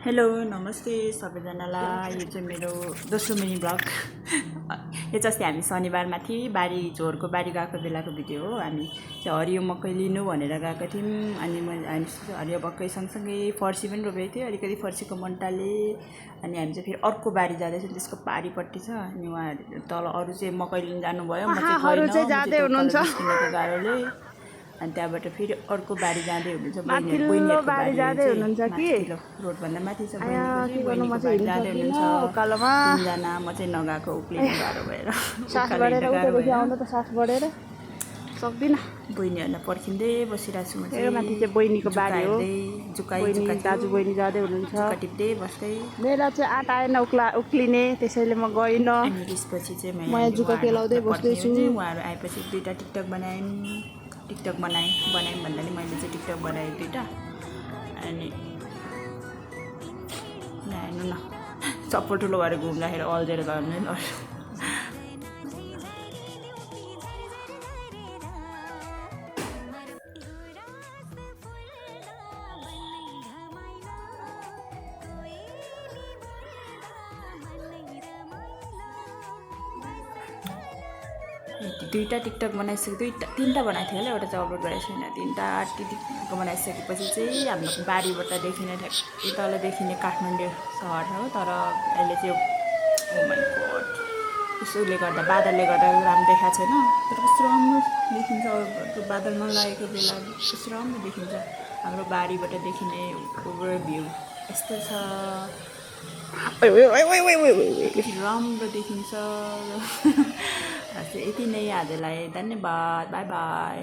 Hello नमस्ते सबैजनालाई। यो चाहिँ मेरो दोस्रो मिनी ब्लग। यो चाहिँ अस्ति हामी शनिबारमा थियौँ, बारी झोरको बारी गएको बेलाको भिडियो हो। हामी चाहिँ हरियो मकै लिनु भनेर गएको थियौँ। अनि हामी हरियो मकै सँगसँगै फर्सी पनि रोपेको थियो, अलिकति फर्सीको मन्टाले। अनि हामी चाहिँ फेरि अर्को बारी जाँदैछौँ, त्यसको पारिपट्टि छ। अनि उहाँहरू तल अरू चाहिँ मकै लिनु जानुभयो, म चाहिँ गइनँ गाह्रोले। अनि त्यहाँबाट फेरि अर्को बारी जाँदै हुनुहुन्छ, बहिनीहरूको बारी जाँदै हुनुहुन्छ कि रोडभन्दा माथि छ बहिनीको बारी जाँदै हुनुहुन्छ तिनजना। म चाहिँ नगएको उक्लिनु गाह्रो भएर सक्दिनँ। बहिनीहरूलाई पर्खिँदै बसिरहेको छु। म चाहिँ माथि चाहिँ बहिनीको बारी हो, दाजु बहिनी जाँदै हुनुहुन्छ, टिप्दै बस्दै। मेरो चाहिँ आँट आएन उक्लिने, त्यसैले म गइनँ। अनि त्यसपछि चाहिँ म जुका केलाउँदै बस्दैछु। उहाँहरू आएपछि दुईवटा टिकटक बनायौँ बनायौँ भन्दा नि मैले चाहिँ टिकटक बनाएँ दुईवटा। अनि हेर्नु न, चप्पल ठुलो भएर घुम्दाखेरि अल्झेर गर्ने लड्यो। दुईवटा टिकटक बनाइसक्यो, तिनवटा बनाएको थियो होला, एउटा चाहिँ अपलोड गरेको छैन। तिनवटा टिकटक बनाइसकेपछि चाहिँ हाम्रो बारीबाट देखिने ठ्याक्कै तल देखिने काठमाडौँ सहर हो। तर अहिले चाहिँ ओ माइ गॉड यसोले गर्दा बादलले गर्दा राम्रो देखाएको छैन, तर कस्तो राम्रो देखिन्छ। बादल नलागेको बेला कस्तो राम्रो देखिन्छ। हाम्रो बारीबाट देखिने ओभरभ्यू यस्तो छ, राम्रो देखिन्छ। यति नै आजलाई, धन्यवाद, बाई बाई।